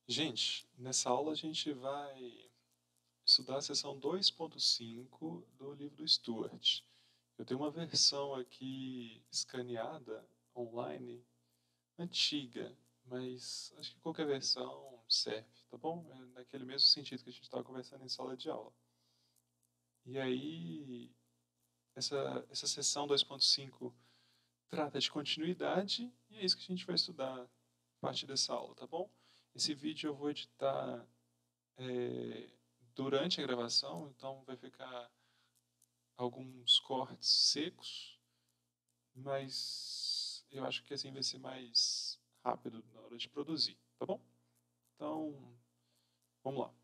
Gente, nessa aula a gente vai estudar a seção 2.5 do livro do Stuart. Eu tenho uma versão aqui escaneada online, antiga, mas acho que qualquer versão serve, tá bom? É naquele mesmo sentido que a gente estava conversando em sala de aula. E aí, essa seção 2.5 trata de continuidade e é isso que a gente vai estudar a partir dessa aula, tá bom? Esse vídeo eu vou editar é, durante a gravação, então vai ficar alguns cortes secos, mas eu acho que assim vai ser mais rápido na hora de produzir, tá bom? Então, vamos lá.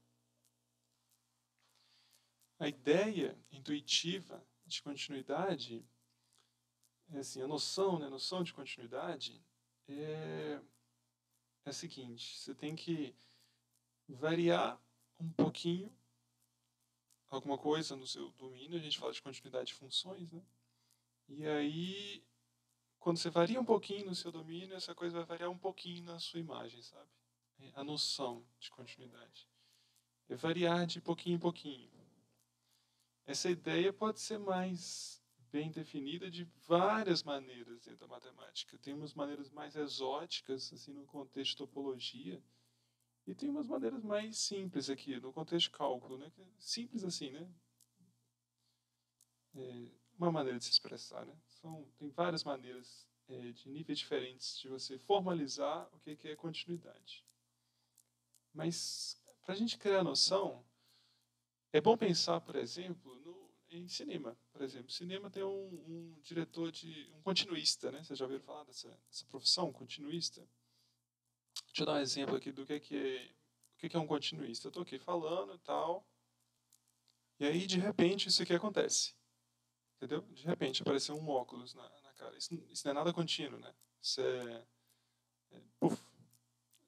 A ideia intuitiva de continuidade é assim, a noção, né, a noção de continuidade é, é a seguinte: você tem que variar um pouquinho alguma coisa no seu domínio, a gente fala de continuidade de funções, né? E aí, quando você varia um pouquinho no seu domínio, essa coisa vai variar um pouquinho na sua imagem, sabe? É a noção de continuidade. É variar de pouquinho em pouquinho. Essa ideia pode ser mais bem definida de várias maneiras dentro da matemática. Tem umas maneiras mais exóticas, assim, no contexto de topologia, e tem umas maneiras mais simples aqui, no contexto de cálculo, né? Simples assim, né? Uma maneira de se expressar, né? Tem várias maneiras de níveis diferentes de você formalizar o que é continuidade. Mas, para a gente criar a noção, é bom pensar, por exemplo, em cinema. Por exemplo, cinema tem um diretor um continuista, né? Vocês já ouviram falar dessa profissão, continuista? Deixa eu dar um exemplo aqui do o que é um continuista. Eu estou aqui falando e tal, e aí, de repente, isso aqui acontece. Entendeu? De repente apareceu um óculos na cara. Isso não é nada contínuo, né? Isso puff,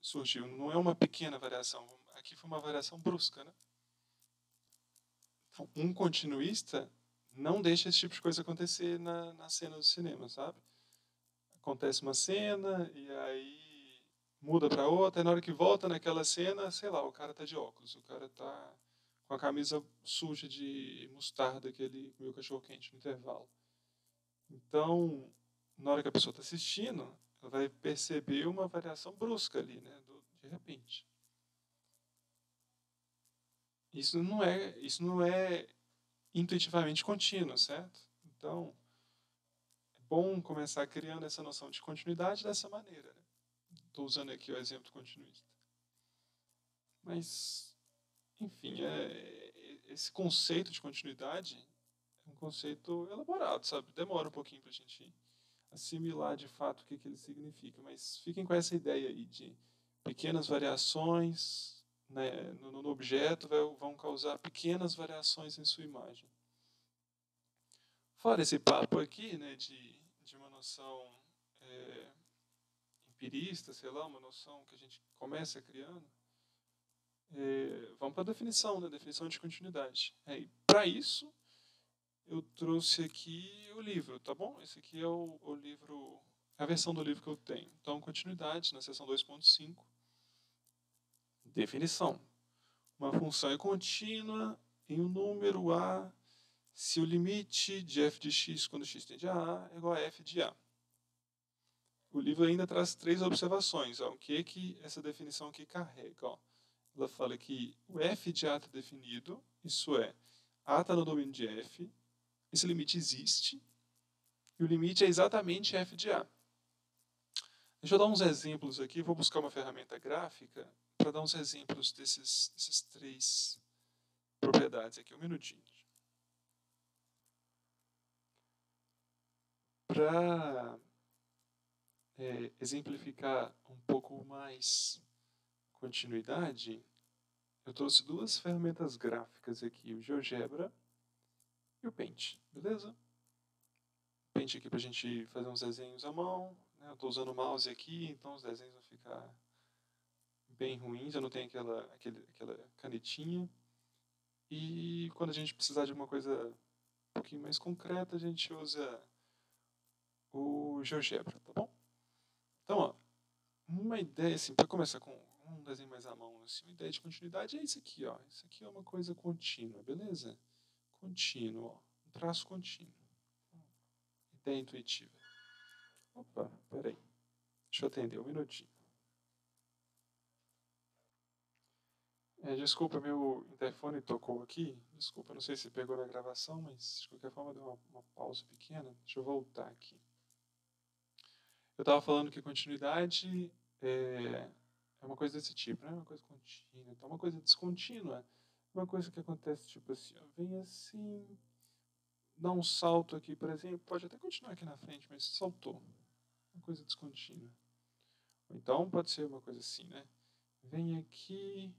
surgiu. Não é uma pequena variação. Aqui foi uma variação brusca, né? Então, um continuista não deixa esse tipo de coisa acontecer na cena do cinema, sabe? Acontece uma cena e aí muda para outra, e na hora que volta naquela cena, sei lá, o cara tá de óculos, o cara tá com a camisa suja de mostarda que ele comeu cachorro quente no intervalo. Então, na hora que a pessoa está assistindo, ela vai perceber uma variação brusca ali, né, de repente. Isso não é intuitivamente contínuo, certo? Então, é bom começar criando essa noção de continuidade dessa maneira. Estou usando aqui o exemplo continuista. Mas, enfim, esse conceito de continuidade é um conceito elaborado, sabe? Demora um pouquinho para a gente assimilar de fato o que ele significa. Mas fiquem com essa ideia aí de pequenas variações, né, no objeto vão causar pequenas variações em sua imagem. Fora esse papo aqui, né, de uma noção empirista, sei lá, uma noção que a gente começa criando, vamos para a definição, né, definição de continuidade. E para isso, eu trouxe aqui o livro, tá bom? Esse aqui é o livro, a versão do livro que eu tenho. Então, continuidade, na seção 2.5. Definição. Uma função é contínua em um número A se o limite de f de x quando x tende a A é igual a f de A. O livro ainda traz 3 observações. O que essa definição aqui carrega? Ela fala que o f de A está definido, isso é, A está no domínio de f, esse limite existe, e o limite é exatamente f de A. Deixa eu dar uns exemplos aqui, vou buscar uma ferramenta gráfica para dar uns exemplos dessas 3 propriedades aqui. Um minutinho. Para exemplificar um pouco mais continuidade, eu trouxe 2 ferramentas gráficas aqui, o GeoGebra e o Paint, beleza? O Paint aqui para a gente fazer uns desenhos à mão, né? Eu estou usando o mouse aqui, então os desenhos vão ficar bem ruins, eu não tenho aquela canetinha. E quando a gente precisar de uma coisa um pouquinho mais concreta, a gente usa o GeoGebra, tá bom? Então, ó, uma ideia assim, para começar com um trazer mais à mão, assim, uma ideia de continuidade é isso aqui, ó. Isso aqui é uma coisa contínua, beleza? Contínuo, ó. Um traço contínuo. Ideia intuitiva. Opa, peraí. Deixa eu atender um minutinho. Desculpa, meu interfone tocou aqui. Desculpa, não sei se pegou na gravação, mas de qualquer forma deu uma pausa pequena. Deixa eu voltar aqui. Eu estava falando que continuidade é uma coisa desse tipo, né? Uma coisa contínua. Então, uma coisa descontínua é uma coisa que acontece tipo assim, ó, vem assim, dá um salto aqui, por exemplo, pode até continuar aqui na frente, mas saltou. Uma coisa descontínua. Ou então pode ser uma coisa assim, né? Vem aqui,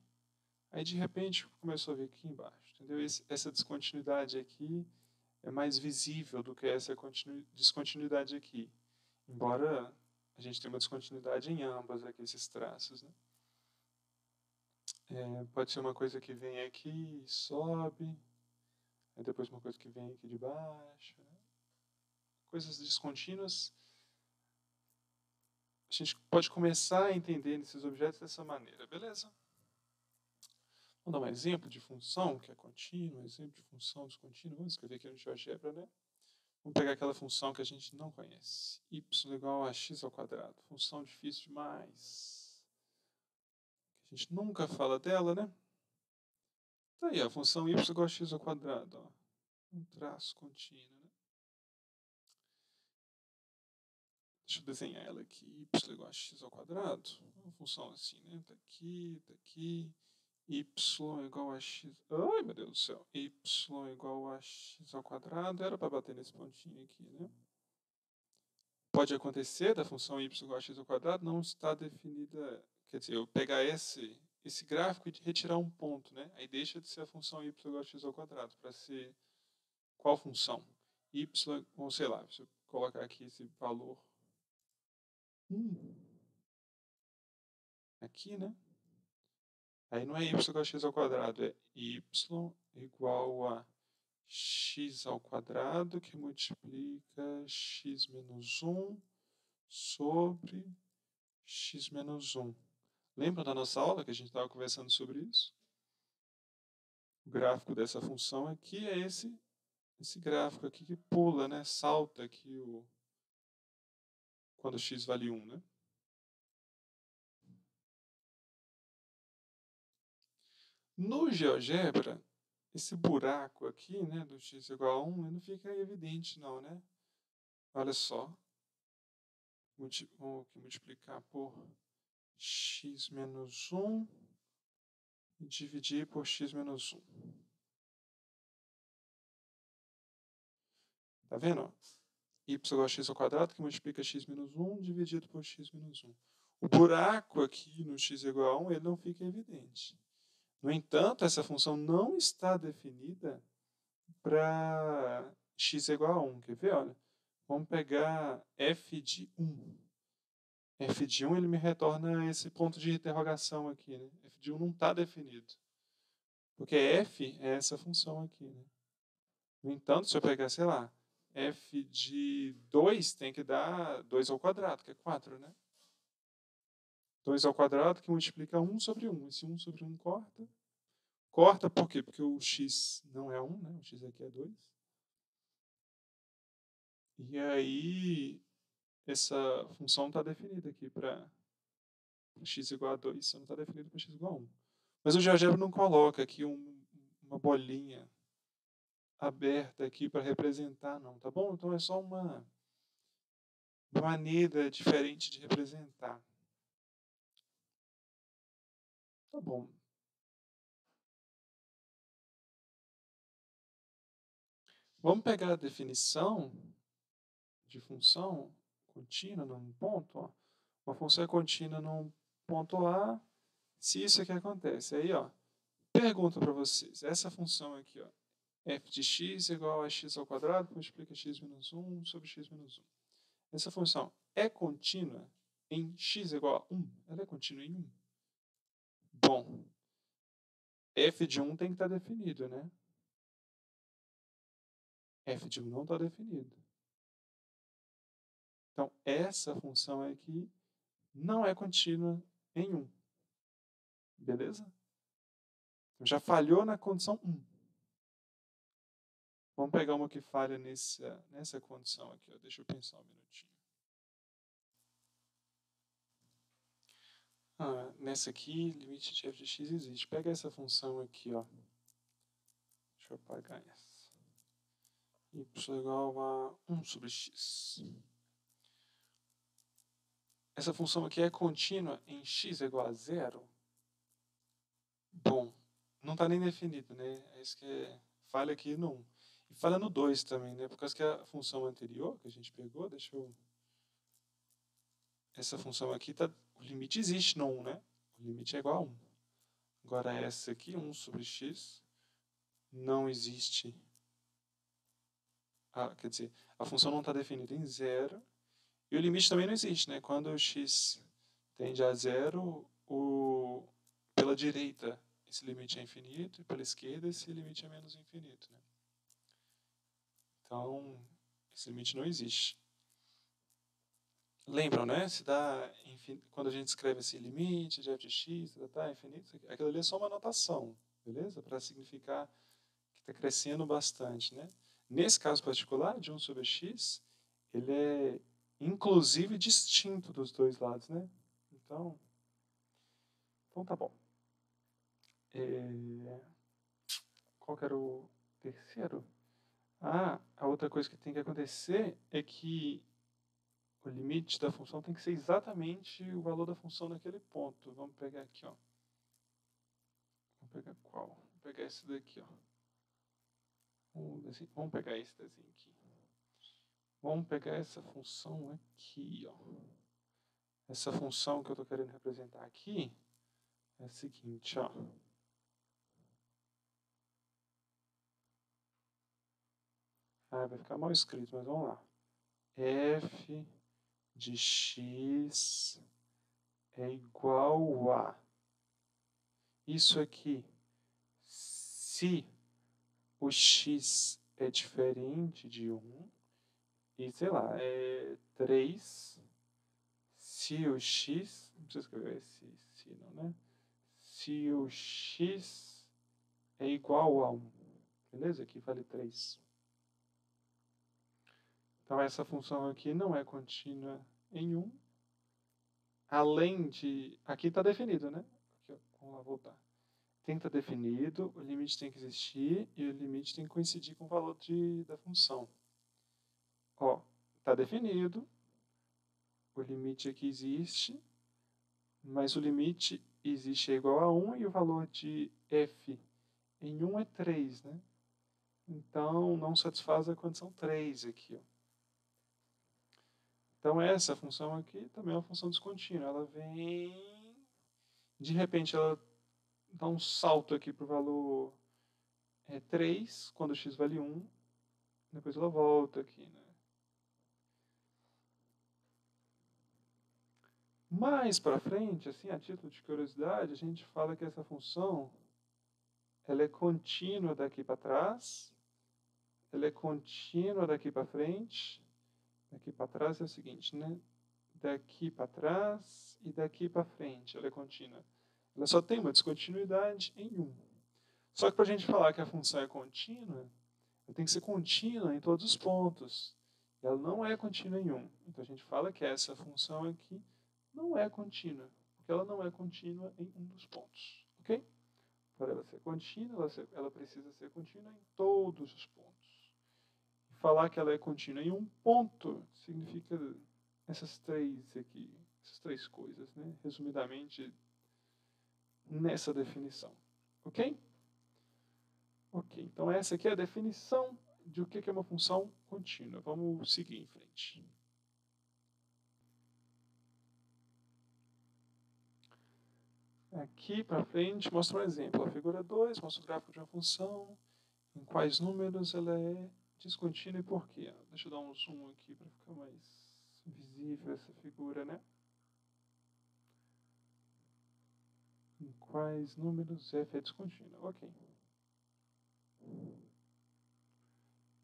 aí de repente começou a vir aqui embaixo, entendeu? Essa descontinuidade aqui é mais visível do que essa descontinuidade aqui. Embora a gente tenha uma descontinuidade em ambas aqui, esses traços, né? Pode ser uma coisa que vem aqui e sobe, aí depois uma coisa que vem aqui de baixo. Né? Coisas descontínuas. A gente pode começar a entender esses objetos dessa maneira, beleza? Vamos dar um exemplo de função que é contínua, exemplo de função descontínua. Vamos escrever aqui no GeoGebra, né? Vamos pegar aquela função que a gente não conhece. Y igual a x ao quadrado. Função difícil demais. A gente nunca fala dela, né? Tá aí, a função y igual a x ao quadrado. Ó. Um traço contínuo, né? Deixa eu desenhar ela aqui. Y igual a x ao quadrado. Uma função assim, né? Tá aqui, tá aqui. Y igual a x... Ai, meu Deus do céu. Y igual a x ao quadrado. Era para bater nesse pontinho aqui, né? Pode acontecer da função y igual a x ao quadrado não está definida... Quer dizer, eu pegar esse gráfico e retirar um ponto, né? Aí deixa de ser a função y igual a x ao quadrado para ser qual função? Y, ou sei lá, se eu colocar aqui esse valor aqui, né? Aí não é y igual a x ao quadrado, é y igual a x ao quadrado que multiplica x menos 1 sobre x menos 1. Lembra da nossa aula que a gente estava conversando sobre isso? O gráfico dessa função aqui é esse gráfico aqui que pula, né? Salta aqui quando x vale 1, né? No GeoGebra, esse buraco aqui, né, do x igual a 1, não fica evidente não, né? Olha só. Vou multiplicar por x menos 1 e dividir por x menos 1. Tá vendo? Y igual a x ao quadrado que multiplica x menos 1 dividido por x menos 1. O buraco aqui no x igual a 1 ele não fica evidente. No entanto, essa função não está definida para x igual a 1. Quer ver? Olha, vamos pegar f de 1. F de 1 ele me retorna esse ponto de interrogação aqui. Né? F de 1 não está definido. Porque f é essa função aqui. Né? No entanto, se eu pegar, sei lá, f de 2 tem que dar 2 ao quadrado, que é 4, né? 2 ao quadrado que multiplica 1 sobre 1. Esse 1 sobre 1 corta. Corta por quê? Porque o x não é 1, né? O x aqui é 2. E aí, essa função está definida aqui para x igual a 2. Só não está definida para x igual a 1. Mas o GeoGebra não coloca aqui uma bolinha aberta aqui para representar, não, tá bom? Então é só uma maneira diferente de representar. Tá bom. Vamos pegar a definição de função contínua num ponto. Ó. Uma função é contínua num ponto A, se isso aqui acontece. Aí, ó, pergunta para vocês. Essa função aqui, ó, f de x igual a x ao quadrado, que multiplica x menos 1 sobre x menos 1. Essa função é contínua em x igual a 1? Ela é contínua em 1? Bom, f de 1 tem que estar definido, né? F de 1 não está definido. Então, essa função aqui não é contínua em 1. Beleza? Já falhou na condição 1. Vamos pegar uma que falha nessa condição aqui. Ó. Deixa eu pensar um minutinho. Nessa aqui, limite de f de x existe. Pega essa função aqui. Ó. Deixa eu apagar essa. Y igual a 1 sobre x. Essa função aqui é contínua em x igual a 0? Bom, não está nem definido, né? É isso que falha aqui no 1. E falha no 2 também, né? Por causa que a função anterior que a gente pegou, essa função aqui, o limite existe no 1, né? O limite é igual a 1. Agora essa aqui, 1 sobre x, não existe. Quer dizer, a função não está definida em 0. E o limite também não existe, né? Quando o x tende a 0, pela direita esse limite é infinito, e pela esquerda esse limite é menos infinito. Né? Então, esse limite não existe. Lembram, né? Quando a gente escreve esse limite de f de x, infinito, aquilo ali é só uma notação, beleza? Para significar que está crescendo bastante, né? Nesse caso particular, de 1 sobre x, ele é inclusive distinto dos dois lados, né? Então tá bom. Qual que era o terceiro? A outra coisa que tem que acontecer é que o limite da função tem que ser exatamente o valor da função naquele ponto. Vamos pegar aqui, ó. Vamos pegar qual? Vamos pegar esse daqui, ó. Vamos pegar esse desenho aqui. Vamos pegar essa função aqui, ó. Essa função que eu estou querendo representar aqui é a seguinte, ó. Vai ficar mal escrito, mas vamos lá. F de x é igual a isso aqui. Se o x é diferente de 1, e sei lá, é 3, se o x, não precisa escrever esse se não, né? Se o x é igual a 1, beleza? Aqui vale 3. Então essa função aqui não é contínua em 1, além de, aqui está definido, né? Aqui, vamos lá voltar. Tem que estar definido, o limite tem que existir e o limite tem que coincidir com o valor da função. Ó, está definido, o limite aqui existe, mas o limite existe é igual a 1 e o valor de f em 1 é 3, né? Então, não satisfaz a condição 3 aqui. Ó. Então, essa função aqui também é uma função descontínua. Ela vem, de repente, ela dá um salto aqui para o valor 3, quando x vale 1, depois ela volta aqui, né? Mais para frente, assim, a título de curiosidade, a gente fala que essa função ela é contínua daqui para trás, ela é contínua daqui para frente, daqui para trás é o seguinte, né? Daqui para trás e daqui para frente ela é contínua. Ela só tem uma descontinuidade em 1. Só que para a gente falar que a função é contínua, ela tem que ser contínua em todos os pontos. Ela não é contínua em 1. Então a gente fala que essa função aqui não é contínua, porque ela não é contínua em um dos pontos. Ok? Para ela ser contínua, ela precisa ser contínua em todos os pontos. Falar que ela é contínua em um ponto significa essas três coisas, né? Resumidamente, nessa definição. Ok? Ok, então essa aqui é a definição de o que é uma função contínua. Vamos seguir em frente. Aqui para frente mostra um exemplo. A figura 2 mostra o gráfico de uma função, em quais números ela é descontínua e por quê. Deixa eu dar um zoom aqui para ficar mais visível essa figura, né? Em quais números f é descontínua. Ok.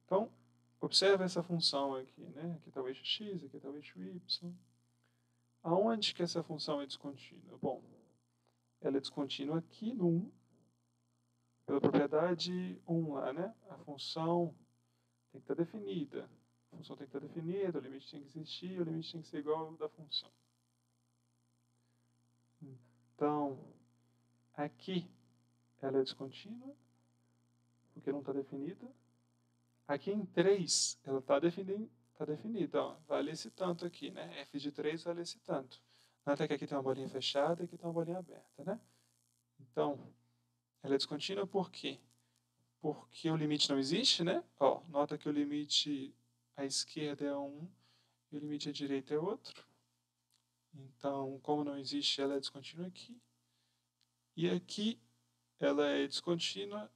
Então, observe essa função aqui, né? Aqui está o eixo x, aqui está o eixo y. Aonde que essa função é descontínua? Bom, ela é descontínua aqui no 1, pela propriedade 1 lá, né? A função tem que estar definida. A função tem que estar definida, o limite tem que existir, o limite tem que ser igual ao da função. Então, aqui ela é descontínua, porque não está definida. Aqui em 3, ela está definida. Ó, vale esse tanto aqui, né? F de 3 vale esse tanto. Nota que aqui tem uma bolinha fechada e aqui tem uma bolinha aberta, né? Então, ela é descontínua por quê? Porque o limite não existe, né? Ó, nota que o limite à esquerda é 1 e o limite à direita é outro. Então, como não existe, ela é descontínua aqui. E aqui ela é descontínua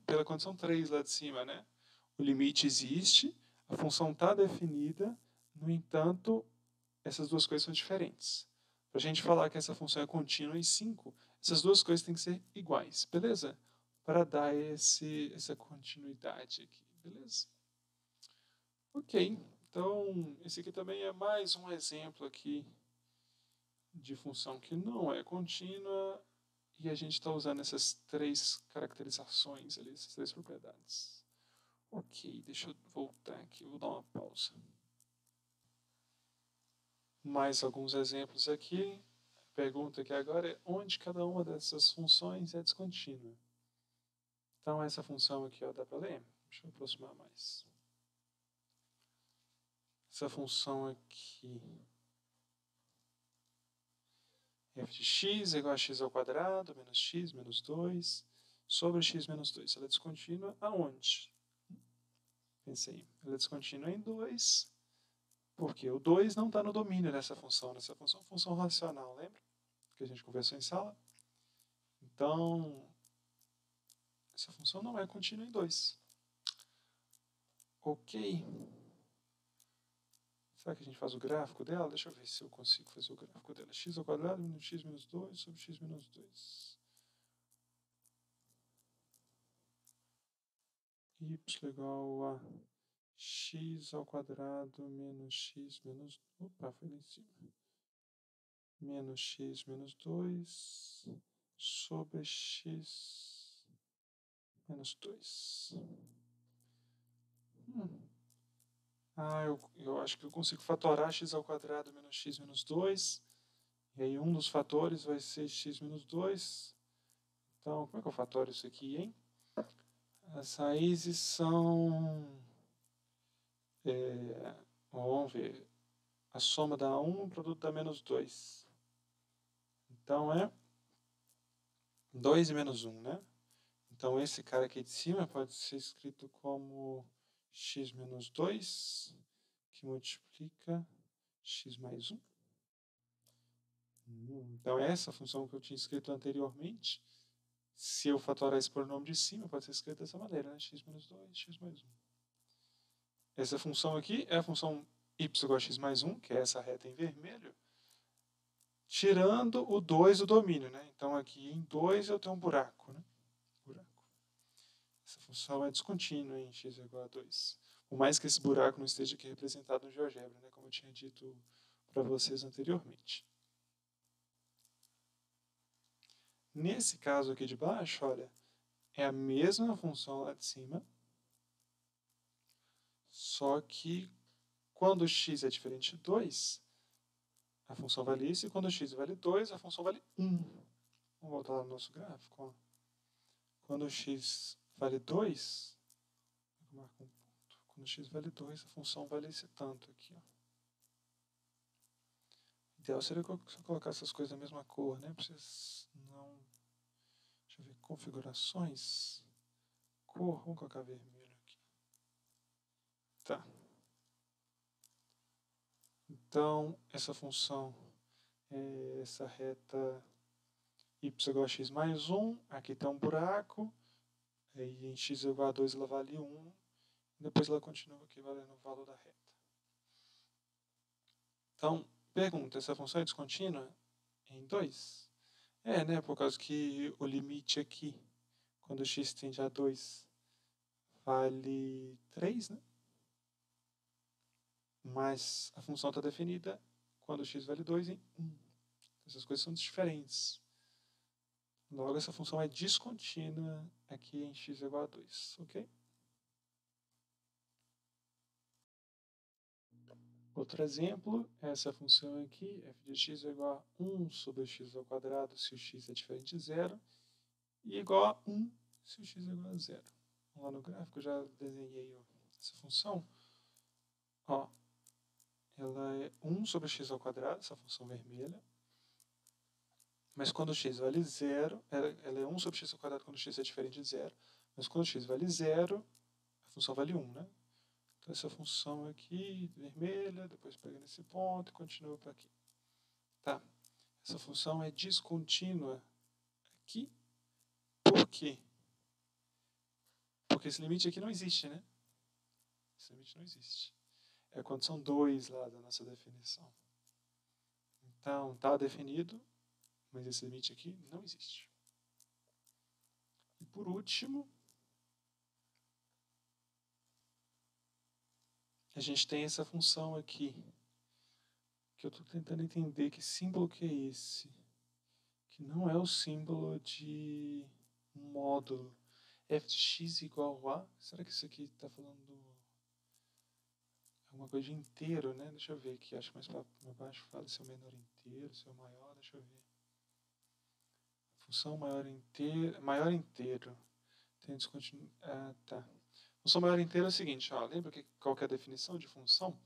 pela condição 3 lá de cima, né? O limite existe, a função está definida, no entanto, essas duas coisas são diferentes. Para a gente falar que essa função é contínua em 5, essas duas coisas têm que ser iguais, beleza? Para dar essa continuidade aqui, beleza? Ok, então esse aqui também é mais um exemplo aqui de função que não é contínua e a gente está usando essas três caracterizações ali, essas três propriedades. Ok, deixa eu voltar aqui, vou dar uma pausa. Mais alguns exemplos aqui. A pergunta aqui agora é onde cada uma dessas funções é descontínua. Então essa função aqui, ó, dá para ler? Deixa eu aproximar mais. Essa função aqui, f de x é igual a x ao quadrado, menos x, menos 2, sobre x menos 2. Ela é descontínua aonde? Pensei, ela é descontínua em 2, porque o 2 não está no domínio dessa função. Essa função é uma função racional, lembra? Que a gente conversou em sala. Então, essa função não é contínua em 2. Ok. Será que a gente faz o gráfico dela? Deixa eu ver se eu consigo fazer o gráfico dela. X ao quadrado menos x menos 2 sobre x menos 2. Y igual a x ao quadrado menos x menos... Opa, foi lá em cima. Menos x menos 2 sobre x menos 2. Eu acho que eu consigo fatorar x ao quadrado menos x menos 2. E aí um dos fatores vai ser x menos 2. Então, como é que eu fatoro isso aqui, hein? As raízes são... vamos ver. A soma dá 1, o produto dá menos 2. Então é 2 e menos 1, né? Então esse cara aqui de cima pode ser escrito como x menos 2, que multiplica x mais 1. Então essa função que eu tinha escrito anteriormente, se eu fatorar esse polinômio de cima, pode ser escrito dessa maneira, né? X menos 2, x mais 1. Essa função aqui é a função y igual a x mais 1, que é essa reta em vermelho, tirando o 2 do domínio, né? Então aqui em 2 eu tenho um buraco, né? Essa função é descontínua em x igual a 2. Por mais que esse buraco não esteja aqui representado no GeoGebra, né? Como eu tinha dito para vocês anteriormente. Nesse caso aqui de baixo, olha, é a mesma função lá de cima, só que quando x é diferente de 2, a função vale isso, e quando x vale 2, a função vale 1. Vamos voltar lá no nosso gráfico. Ó. Quando x vale 2, vou marcar um ponto. Quando x vale 2, a função vale esse tanto aqui. Ó. O ideal seria só colocar essas coisas da mesma cor, né? Para vocês não... Deixa eu ver, configurações. Cor, vamos colocar vermelho aqui. Tá. Então, essa função é essa reta y igual a x mais 1. Aqui tem um buraco. Aí em x igual a 2 ela vale 1. Depois ela continua aqui valendo o valor da reta. Então, pergunta, essa função é descontínua em 2? É, né? Por causa que o limite aqui, quando x tende a 2, vale 3, né? Mas a função está definida quando x vale 2 em 1. Essas coisas são diferentes. Logo, essa função é descontínua aqui em x igual a 2, ok? Outro exemplo, essa função aqui, f de x é igual a 1 sobre x ao quadrado se o x é diferente de zero, e igual a 1 se o x é igual a zero. Lá no gráfico eu já desenhei essa função. Ó, ela é 1 sobre x ao quadrado, essa função vermelha. Mas quando x vale zero, ela é 1 sobre x ao quadrado quando x é diferente de zero. Mas quando x vale zero, a função vale 1, né? Então essa função aqui, vermelha, depois pega nesse ponto e continua para aqui. Tá. Essa função é descontínua aqui. Por quê? Porque esse limite aqui não existe, né? Esse limite não existe. É quando são 2 lá da nossa definição. Então, está definido, mas esse limite aqui não existe. E por último, a gente tem essa função aqui, que eu estou tentando entender que símbolo que é esse. Que não é o símbolo de módulo. F de x igual a... Será que isso aqui está falando alguma coisa de inteiro, né? Deixa eu ver aqui. Acho que mais para baixo fala se é o menor inteiro, se é o maior. Deixa eu ver. Função maior inteiro. Tem descontinuidade. Ah, tá. Função maior inteiro é o seguinte, ó. Lembra qual que é a definição de função?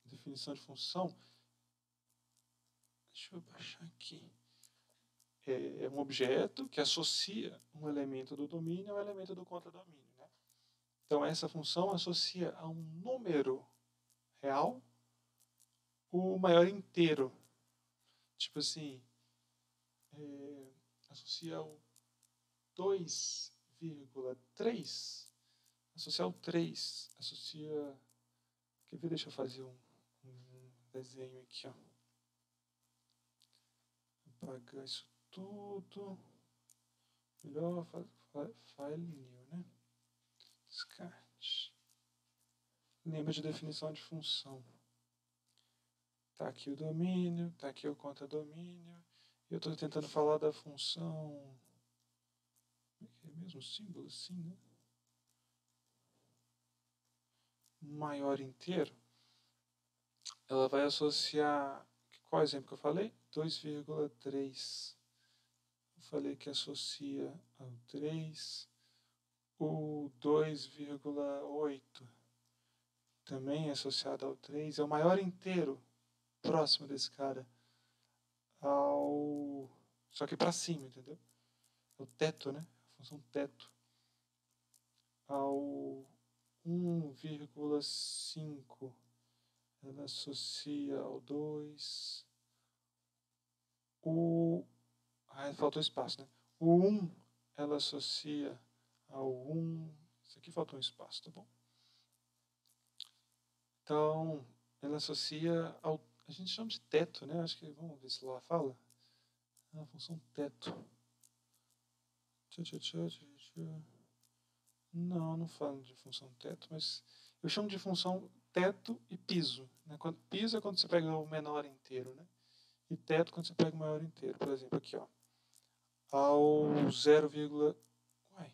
Definição de função. Deixa eu baixar aqui. É um objeto que associa um elemento do domínio ao elemento do contradomínio. Né? Então, essa função associa a um número real o maior inteiro. Tipo assim, associa ao 2,3, associa ao 3, associa... Quer ver? Deixa eu fazer um desenho aqui. Ó. Apagar isso tudo. Melhor file new, né? Descarte. Lembra de definição de função. Tá aqui o domínio, tá aqui o contradomínio. Eu estou tentando falar da função... Como é que é mesmo? Símbolo assim, né? Maior inteiro. Ela vai associar... Qual exemplo que eu falei? 2,3. Eu falei que associa ao 3. O 2,8 também é associado ao 3. É o maior inteiro próximo desse cara. Só que para cima, entendeu? É o teto, né? A função teto. Ao 1,5 ela associa ao 2. Faltou espaço, né? O 1 ela associa ao 1. Isso aqui faltou um espaço, tá bom? Então, ela associa ao... A gente chama de teto, né? Acho que... Vamos ver se lá fala. A função teto. Não falo de função teto, mas eu chamo de função teto e piso. Né? Piso é quando você pega o menor inteiro, né? E teto quando você pega o maior inteiro. Por exemplo, aqui, ó. Ao 0, uai.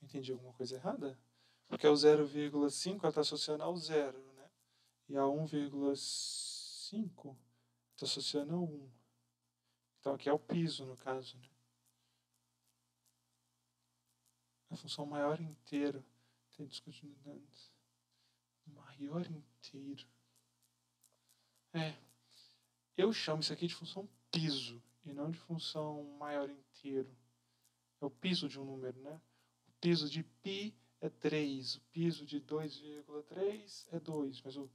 Entendi alguma coisa errada? Porque ao 0,5 ela está associando ao 0, né? E a 1,5 está associando ao 1. Então aqui é o piso, no caso, né? A função maior inteiro tem descontinuidade. Maior inteiro. Eu chamo isso aqui de função piso e não de função maior inteiro. É o piso de um número, né? O piso de π é 3, o piso de 2,3 é 2, mas o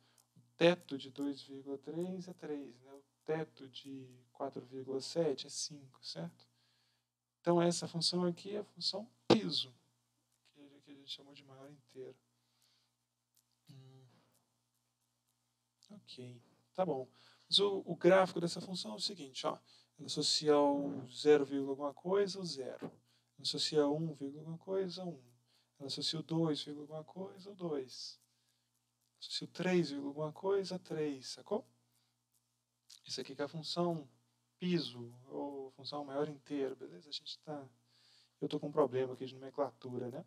teto de 2,3 é 3, né? O teto de 4,7 é 5, certo? Então essa função aqui é a função piso, que a gente chamou de maior inteiro. Ok, tá bom. Mas o gráfico dessa função é o seguinte, ó. Ela associa ao 0, alguma coisa, o 0. Ela associa 1, alguma coisa, 1. Ela associa o 2, alguma coisa, o 2. Associa o 3, alguma coisa, 3, sacou? Isso aqui que é a função piso, ou função maior inteiro, beleza? Eu estou com um problema aqui de nomenclatura, né?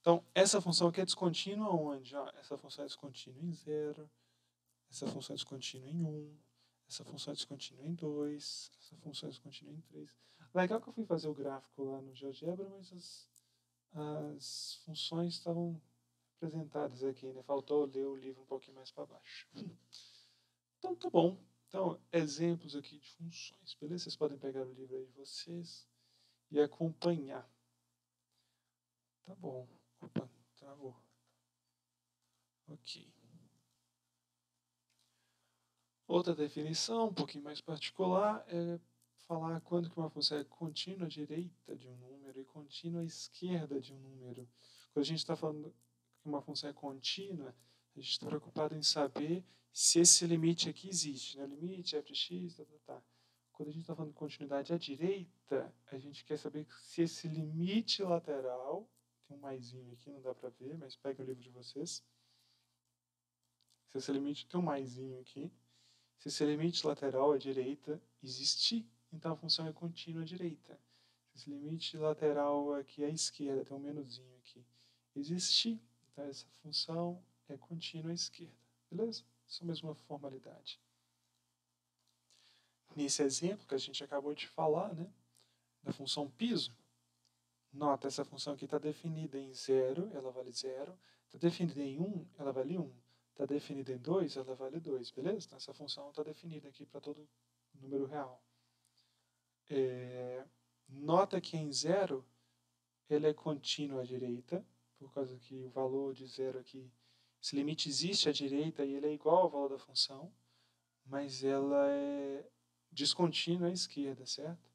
Então, essa função aqui é descontínua onde? Essa função é descontínua em 0, essa função é descontínua em 1, essa função é descontínua em 2, essa função é descontínua em 3. Legal que eu fui fazer o gráfico lá no GeoGebra, mas as funções estavam apresentadas aqui, né? Faltou ler o livro um pouquinho mais para baixo. Então, tá bom. Então, exemplos aqui de funções, beleza? Vocês podem pegar o livro aí de vocês e acompanhar. Tá bom. Opa, travou. Ok. Outra definição, um pouquinho mais particular, é falar quando que uma função é contínua à direita de um número e contínua à esquerda de um número. Quando a gente está falando que uma função é contínua, a gente está preocupado em saber se esse limite aqui existe, né? O limite f de x, tá, tá, tá. Quando a gente está falando de continuidade à direita, a gente quer saber se esse limite lateral, tem um maisinho aqui, não dá para ver, mas pega o livro de vocês. Se esse limite tem um maisinho aqui, se esse limite lateral à direita existir, então a função é contínua à direita. Se esse limite lateral aqui à esquerda, tem um menuzinho aqui, existir, então essa função é contínua à esquerda. Beleza? Isso é a mesma formalidade. Nesse exemplo que a gente acabou de falar, né, da função piso, nota, essa função aqui está definida em 0, ela vale 0. Está definida em 1, ela vale 1. Está definida em 2, ela vale 2, beleza? Então, essa função está definida aqui para todo número real. Nota que em 0, ela é contínua à direita, por causa que o valor de 0 aqui, esse limite existe à direita e ele é igual ao valor da função, mas ela é descontínua à esquerda, certo?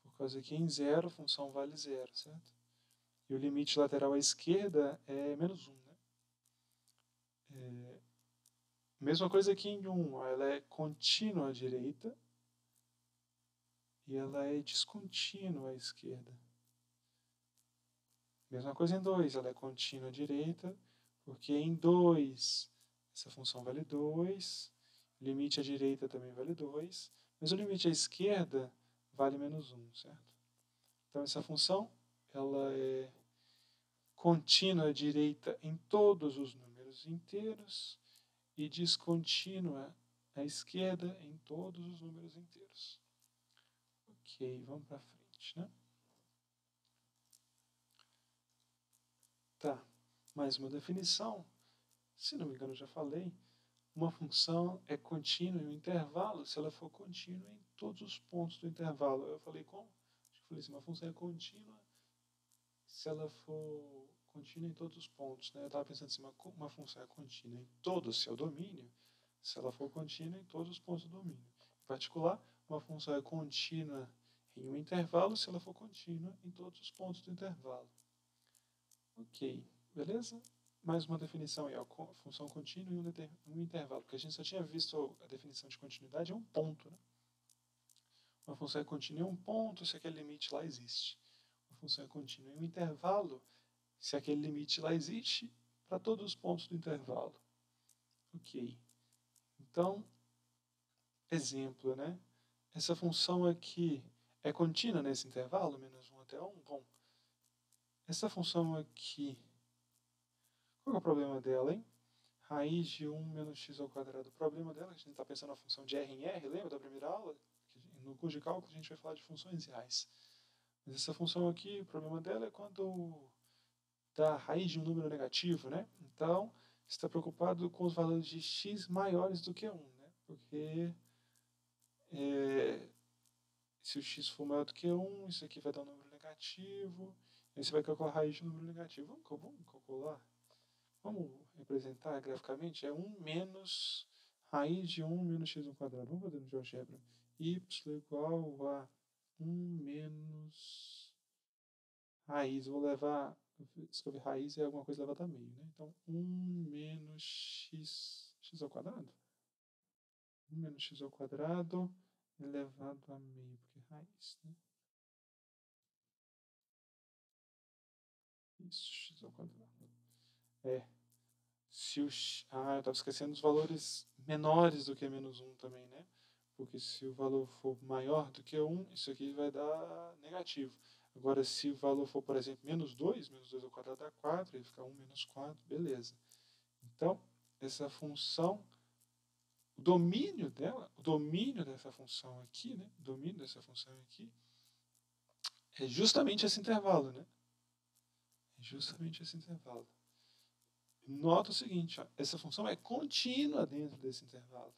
Por causa que em 0 a função vale 0, certo? E o limite lateral à esquerda é menos 1, né? Mesma coisa aqui em 1, ela é contínua à direita e ela é descontínua à esquerda. Mesma coisa em 2, ela é contínua à direita, porque em 2 essa função vale 2, o limite à direita também vale 2, mas o limite à esquerda vale menos 1, certo? Então essa função ela é contínua à direita em todos os números inteiros e descontínua à esquerda em todos os números inteiros. Ok, vamos para frente, né? Tá, mais uma definição. Se não me engano, eu já falei. Uma função é contínua em um intervalo se ela for contínua em todos os pontos do intervalo. Eu falei como? Eu falei assim, uma função é contínua se ela for contínua em todos os pontos, né? Eu estava pensando assim, uma função é contínua em todo o seu domínio se ela for contínua em todos os pontos do domínio. Em particular, uma função é contínua em um intervalo se ela for contínua em todos os pontos do intervalo. Ok, beleza? Mais uma definição aí, a função contínua em um intervalo, porque a gente só tinha visto a definição de continuidade em um ponto, né? Uma função é contínua em um ponto se aquele limite lá existe. Uma função é contínua em um intervalo se aquele limite lá existe para todos os pontos do intervalo. Ok. Então, exemplo, né? Essa função aqui é contínua nesse intervalo, menos 1 até 1? Bom, essa função aqui, qual é o problema dela, hein? Raiz de 1 menos x ao quadrado. O problema dela, a gente está pensando na função de R em R, lembra da primeira aula? No curso de cálculo a gente vai falar de funções reais. Mas essa função aqui, o problema dela é quando dá raiz de um número negativo, né? Então, você está preocupado com os valores de x maiores do que 1, né? Porque se o x for maior do que 1, isso aqui vai dar um número negativo. Aí você vai calcular a raiz de um número negativo. Vamos calcular? Vamos representar graficamente? É 1 menos raiz de 1 menos x ao quadrado. Vamos fazer no GeoGebra. Y igual a 1 menos raiz. Vou levar... Escrever raiz é alguma coisa elevada a meio, né? Então, 1 menos x ao quadrado. 1 menos x ao quadrado elevado a meio, porque é raiz, né? Isso, x ao quadrado. Se o eu estava esquecendo os valores menores do que menos 1 também, né? Porque se o valor for maior do que 1, isso aqui vai dar negativo. Agora, se o valor for, por exemplo, menos 2 ao quadrado dá 4, aí fica 1 menos 4, beleza. Então, essa função, o domínio dessa função aqui, né? O domínio dessa função aqui é justamente esse intervalo, né? É justamente esse intervalo. Nota o seguinte, ó, essa função é contínua dentro desse intervalo.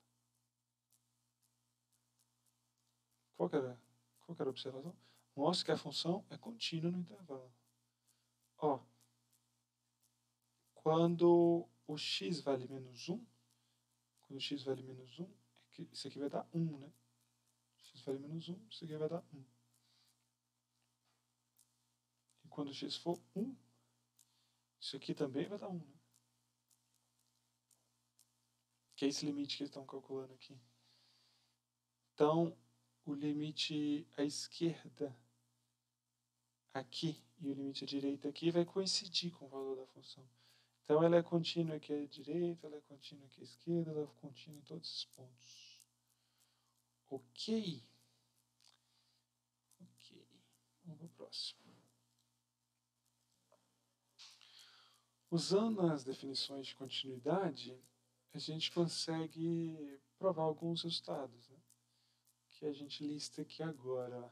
Qual que era a observação? Mostra que a função é contínua no intervalo. Ó, quando o x vale menos 1, isso aqui vai dar 1, né? X vale menos 1, isso aqui vai dar 1. E quando x for 1, isso aqui também vai dar 1, né? Que é esse limite que eles estão calculando aqui. Então, o limite à esquerda aqui e o limite à direita aqui vai coincidir com o valor da função. Então, ela é contínua aqui à direita, ela é contínua aqui à esquerda, ela é contínua em todos esses pontos. Ok. Vamos para o próximo. Usando as definições de continuidade, a gente consegue provar alguns resultados, né? Que a gente lista aqui agora.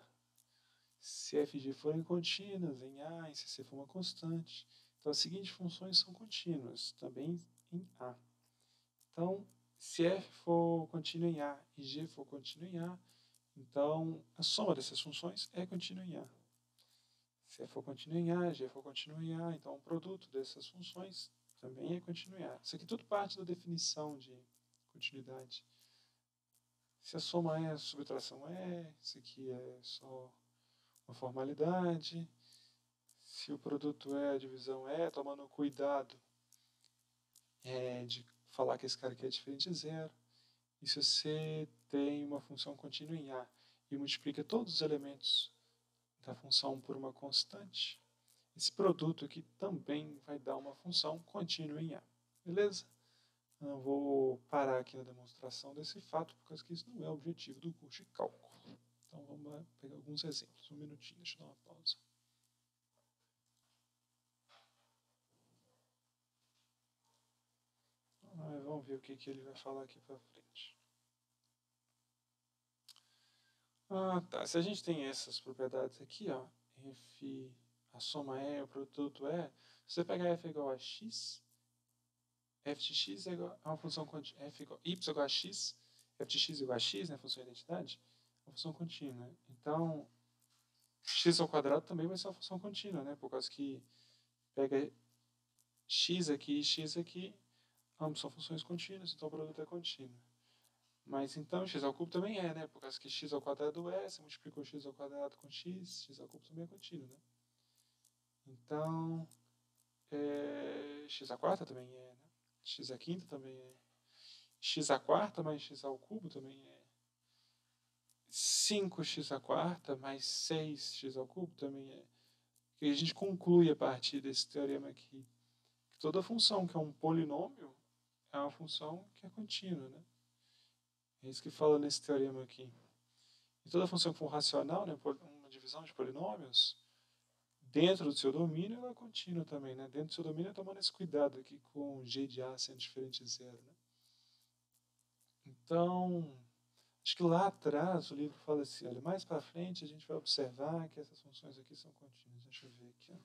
Se f de forem contínuas em A, e se C for uma constante. Então, as seguintes funções são contínuas, também em A. Então, se f for contínua em A e g for contínua em A, então a soma dessas funções é contínua em A. Se f for contínua em A, g for contínua em A, então o produto dessas funções também é contínuo em A. Isso aqui tudo parte da definição de continuidade. Se a soma é, a subtração é, isso aqui é só uma formalidade. Se o produto é, a divisão é, tomando cuidado de falar que esse cara aqui é diferente de zero. E se você tem uma função contínua em A e multiplica todos os elementos da função por uma constante, esse produto aqui também vai dar uma função contínua em A. Beleza? Eu vou parar aqui na demonstração desse fato, porque isso não é o objetivo do curso de cálculo. Então vamos lá pegar alguns exemplos. Um minutinho, deixa eu dar uma pausa. Vamos ver o que ele vai falar aqui para frente. Tá. Se a gente tem essas propriedades aqui, ó, f, a soma é, o produto é, se você pegar f igual a x, f de x é igual a uma função contínua, y igual a x, f de x igual a x, né, função de identidade, é uma função contínua. Então, x ao quadrado também vai ser uma função contínua, né, por causa que pega x aqui e x aqui, ambos são funções contínuas, então o produto é contínuo. Mas então x ao cubo também é, né? Por causa que x ao quadrado é, você multiplicou x ao quadrado com x ao cubo também é contínuo, né? Então, x à quarta também é, né? X à quinta também é. X à quarta mais x ao cubo também é. 5x à quarta mais 6x ao cubo também é. E a gente conclui a partir desse teorema aqui que toda função que é um polinômio é uma função que é contínua, né? É isso que fala nesse teorema aqui. E toda função que for racional, né, uma divisão de polinômios, dentro do seu domínio ela é contínua também, né? Dentro do seu domínio, tomando esse cuidado aqui com g de A sendo diferente de zero, né? Então, acho que lá atrás o livro fala assim, olha, mais para frente a gente vai observar que essas funções aqui são contínuas. Deixa eu ver aqui, ó.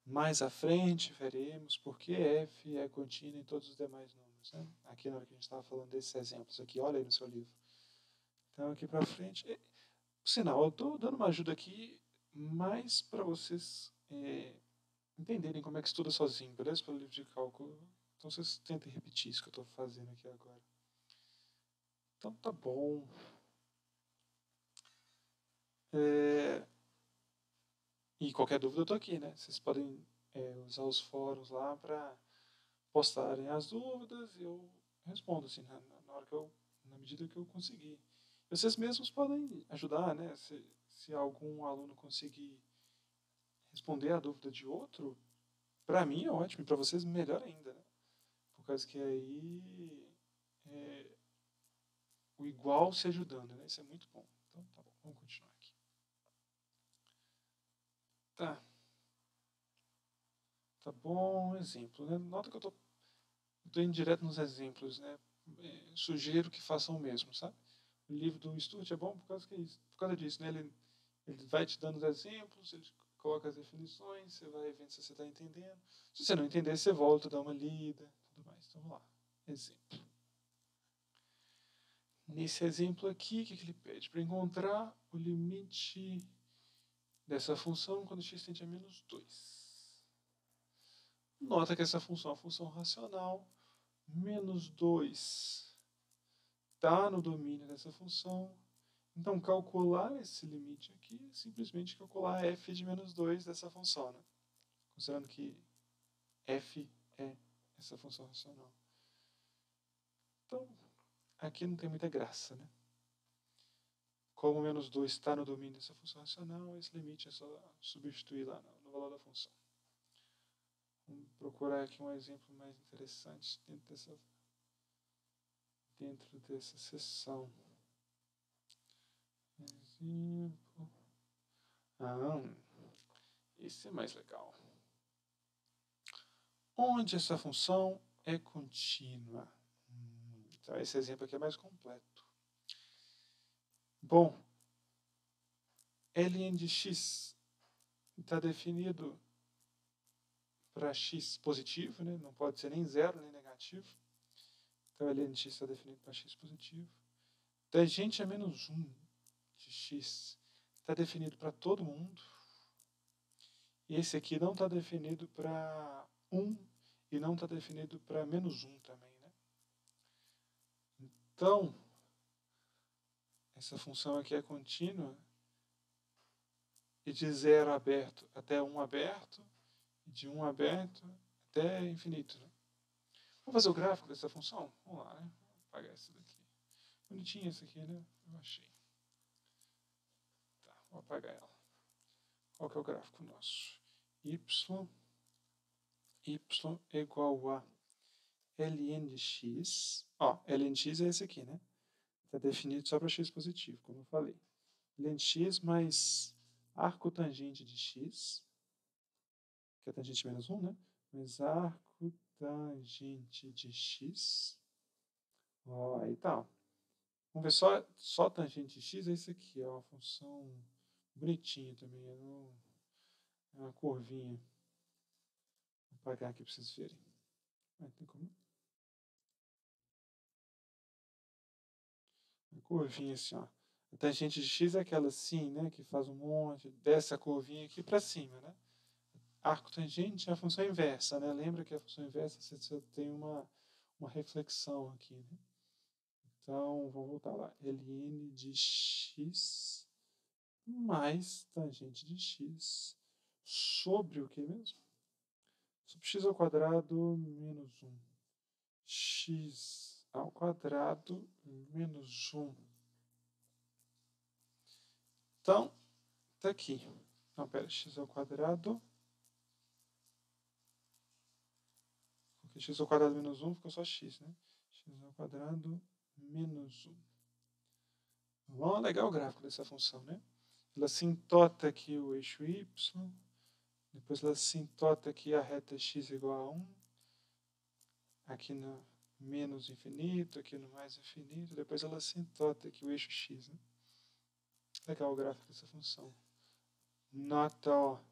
Mais à frente veremos porque f é contínua em todos os demais números, né? Aqui na hora que a gente estava falando desses exemplos aqui, olha aí no seu livro. Então, aqui para frente, por sinal, eu estou dando uma ajuda aqui mais para vocês entenderem como é que estuda sozinho, beleza? Pelo livro de cálculo. Então, vocês tentem repetir isso que eu estou fazendo aqui agora. Então, tá bom. E qualquer dúvida eu estou aqui, né? Vocês podem usar os fóruns lá para postarem as dúvidas e eu respondo assim na hora que na medida que eu conseguir. Vocês mesmos podem ajudar, né? Se algum aluno conseguir responder a dúvida de outro, para mim é ótimo, e para vocês melhor ainda, né? Por causa que aí o igual se ajudando, né? Isso é muito bom. Então, tá bom, vamos continuar aqui. Tá. Tá bom, exemplo, né? Nota que eu tô indo direto nos exemplos, né? Sugiro que façam o mesmo, sabe? O livro do Sturt é bom por causa disso, né? Ele vai te dando os exemplos, ele coloca as definições, você vai vendo se você está entendendo. Se você não entender, você volta, dá uma lida, tudo mais. Então, vamos lá. Exemplo. Nesse exemplo aqui, o que ele pede? Para encontrar o limite dessa função quando x tende a menos 2. Nota que essa função é uma função racional. Menos 2 está no domínio dessa função. Então, calcular esse limite aqui é simplesmente calcular f de menos 2 dessa função, né? Considerando que f é essa função racional. Então, aqui não tem muita graça, né? Como menos 2 está no domínio dessa função racional, esse limite é só substituir lá no valor da função. Vamos procurar aqui um exemplo mais interessante dentro dessa seção. Exemplo. Esse é mais legal. Onde essa função é contínua? Então, esse exemplo aqui é mais completo. Bom, Ln de x está definido para x positivo, né? Não pode ser nem zero nem negativo. Então, Ln de x está definido para x positivo. Tangente a menos 1 de x está definido para todo mundo. E esse aqui não está definido para 1 e não está definido para menos 1 também, né? Então, essa função aqui é contínua e de 0 aberto até 1 aberto, e de 1 aberto até infinito, né? Vamos fazer o gráfico dessa função? Vamos lá, né? Vou apagar essa daqui. Bonitinha essa aqui, né? Eu achei. Tá, vou apagar ela. Qual que é o gráfico nosso? Y igual a Ln de x. Ln de x é esse aqui, né? Está definido só para x positivo, como eu falei. Ln de x mais arco tangente de x, que é tangente menos 1, né? Mais arco tangente de x. Aí tá. Vamos ver só tangente de x, é esse aqui, é uma função bonitinha também, é uma curvinha. Vou apagar aqui para vocês verem. Tem como? Uma curvinha assim, ó. A tangente de x é aquela assim, né, que faz um monte, desce a curvinha aqui para cima, né? Arco tangente é a função inversa, né? Lembra que a função inversa você tem uma reflexão aqui, né? Então, vamos voltar lá. Ln de x mais tangente de x sobre o que mesmo? Sobre x ao quadrado menos 1. X ao quadrado menos 1. Então, tá aqui. Não, pera, x ao quadrado. Porque x ao quadrado menos 1 ficou só x, né? X ao quadrado menos 1. Vamos legal o gráfico dessa função, né? Ela assintota aqui o eixo y, depois ela assintota aqui a reta x igual a 1, aqui no menos infinito, aqui no mais infinito, depois ela assintota aqui o eixo x, né? Legal o gráfico dessa função. Nota, ó.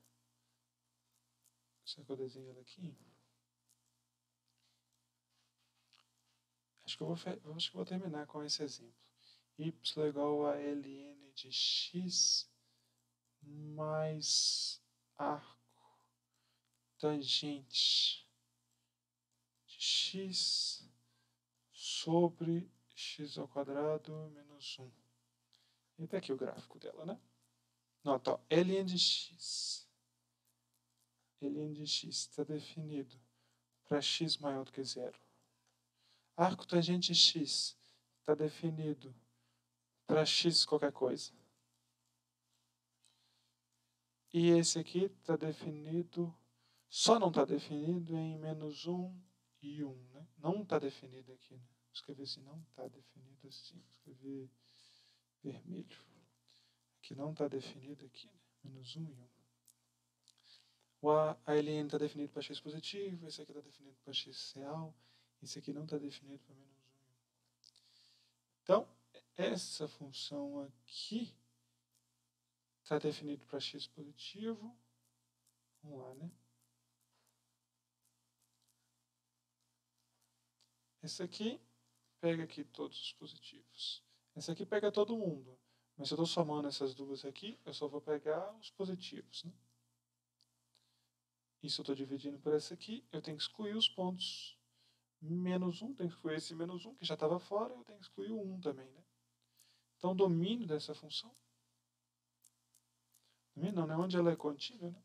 Será que eu desenho ela aqui? Acho que eu vou terminar com esse exemplo. Y igual a ln de x mais arco tangente de x sobre x ao quadrado menos 1. E tá aqui o gráfico dela, né? Nota, ó, ln de x. Ln de x está definido para x maior do que 0. Arco tangente de x está definido para x qualquer coisa. E esse aqui está definido, só não está definido em menos 1 e 1. Né? Não está definido aqui. Né? escrever assim, não está definido assim. Vou escrever vermelho. Aqui não está definido aqui, né? Menos 1 e 1. O a ln está definido para x positivo, esse aqui está definido para x real, esse aqui não está definido para menos 1 e 1. Então, essa função aqui está definido para x positivo. Vamos lá, né? Esse aqui pega aqui todos os positivos. Esse aqui pega todo mundo. Mas se eu estou somando essas duas aqui, eu só vou pegar os positivos, né? Isso eu estou dividindo por esse aqui, eu tenho que excluir os pontos menos 1, tenho que excluir esse menos 1, que já estava fora, eu tenho que excluir o 1 também, né? Então, o domínio dessa função, domínio não, né? Onde ela é contínua, né?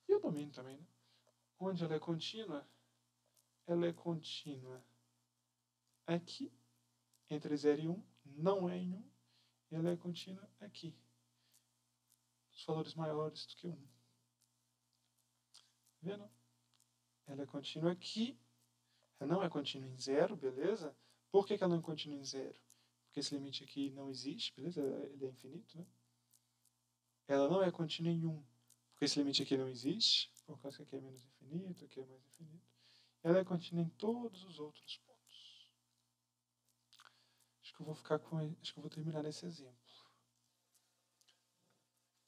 E o domínio também, né? Onde ela é contínua aqui, entre 0 e 1, não é em 1, ela é contínua aqui, os valores maiores do que 1. Vendo? Ela é contínua aqui, ela não é contínua em 0, beleza? Por que ela não é contínua em 0? Porque esse limite aqui não existe, beleza? Ele é infinito, né? Ela não é contínua em 1, porque esse limite aqui não existe, por causa que aqui é menos infinito, aqui é mais infinito. Ela é contínua em todos os outros pontos. Acho que eu vou terminar nesse exemplo.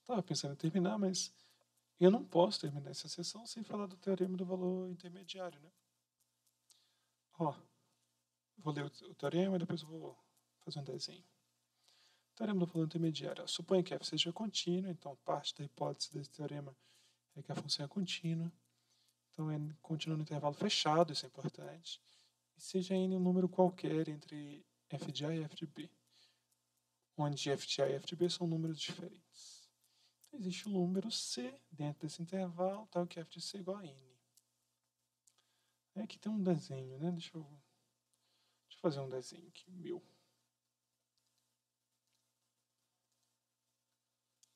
Estava pensando em terminar, mas eu não posso terminar essa sessão sem falar do teorema do valor intermediário, né? Ó, vou ler o teorema e depois eu vou fazer um desenho. Teorema do valor intermediário. Suponha que f seja contínua, então parte da hipótese desse teorema é que a função é contínua. Então é contínua no intervalo fechado, isso é importante. E seja n um número qualquer entre f de A e f de B, onde f de A e f de B são números diferentes. Então, existe um número C dentro desse intervalo, tal que f de C é igual a n. Aqui tem um desenho, né? Deixa eu fazer um desenho aqui, meu.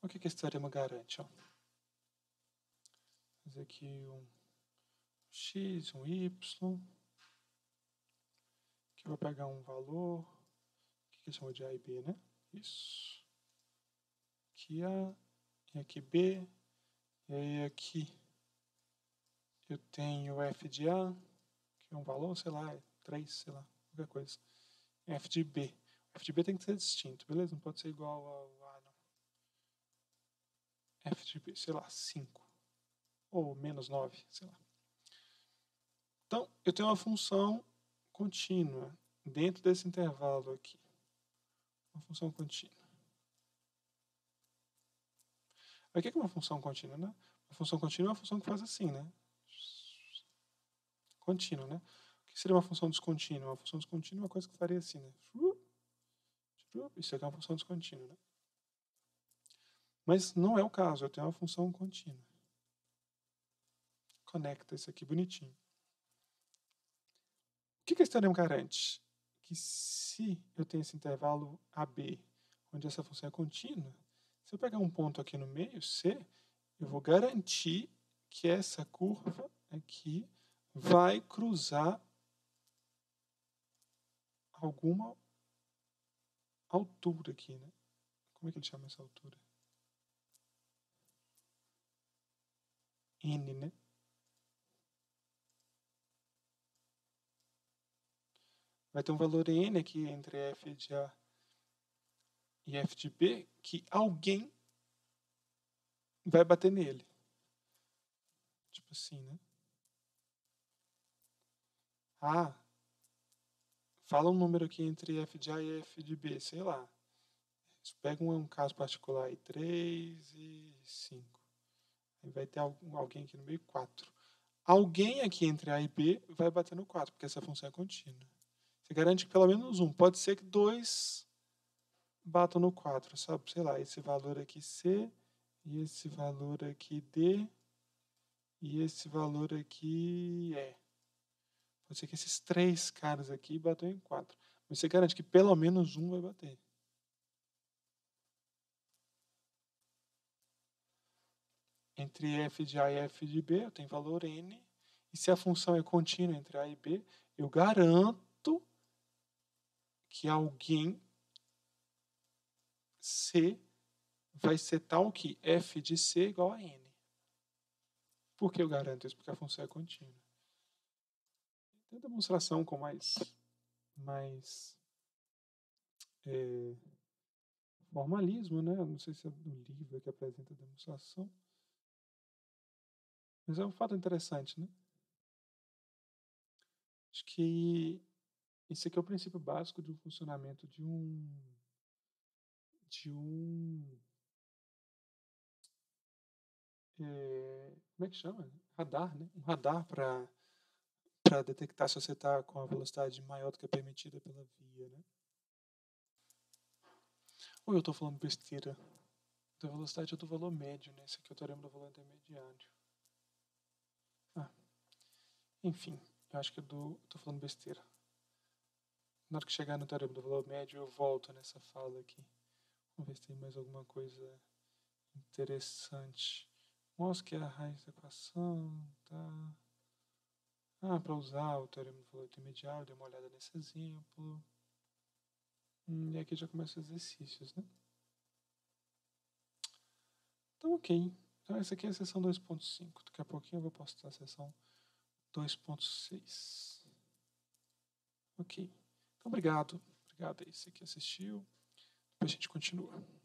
O que esse teorema garante? Ó? Vou fazer aqui um x, um y. Aqui eu vou pegar um valor, que ele chama de A e B, né? Isso. Aqui A, e aqui B. E aí aqui eu tenho f de A, que é um valor, sei lá, 3, sei lá, qualquer coisa. F de B. F de B tem que ser distinto, beleza? Não pode ser igual ao A, não. F de B, sei lá, 5. Ou menos 9, sei lá. Então, eu tenho uma função contínua dentro desse intervalo aqui. Uma função contínua. O que é uma função contínua, né? Uma função contínua é uma função que faz assim, né? Contínua, né? O que seria uma função descontínua? Uma função descontínua é uma coisa que faria assim, né? Isso aqui é uma função descontínua, né? Mas não é o caso, eu tenho uma função contínua. Conecta isso aqui bonitinho. O que esse teorema garante? Que se eu tenho esse intervalo AB, onde essa função é contínua, se eu pegar um ponto aqui no meio, C, eu vou garantir que essa curva aqui vai cruzar alguma altura aqui, né? Como é que ele chama essa altura? N, né? Vai ter um valor N aqui entre f de A e f de B que alguém vai bater nele. Tipo assim, né? Ah, fala um número aqui entre f de A e f de B, sei lá. Pega um caso particular aí, 3 e 5. Aí vai ter alguém aqui no meio, 4. Alguém aqui entre A e B vai bater no 4, porque essa função é contínua. Você garante que pelo menos um. Pode ser que 2 batam no 4, sabe? Sei lá, esse valor aqui C, e esse valor aqui D, e esse valor aqui E. Pode ser que esses 3 caras aqui batam em 4. Mas você garante que pelo menos um vai bater. Entre f de A e f de B, eu tenho valor n. E se a função é contínua entre A e B, eu garanto que alguém C vai ser tal que f de C é igual a n. Por que eu garanto isso? Porque a função é contínua. Tem demonstração com mais formalismo, né? Não sei se é no livro que apresenta a demonstração. Mas é um fato interessante, né? Acho que esse aqui é o princípio básico do funcionamento de um como é que chama? Radar, né? Um radar para detectar se você está com a velocidade maior do que a permitida pela via, né? Ou eu estou falando besteira? Da velocidade é do valor médio, né? Esse aqui é o teorema do valor intermediário. Enfim, eu acho que estou falando besteira. Na hora que chegar no teorema do valor médio, eu volto nessa fala aqui. Vamos ver se tem mais alguma coisa interessante. Mostra que é a raiz da equação, tá? Para usar o teorema do valor intermediário, dê uma olhada nesse exemplo. E aqui já começa os exercícios, né? Então, ok. Então, essa aqui é a seção 2.5. Daqui a pouquinho eu vou postar a seção 2.6. Ok. Então, obrigado. Obrigado aí você que assistiu. Depois a gente continua.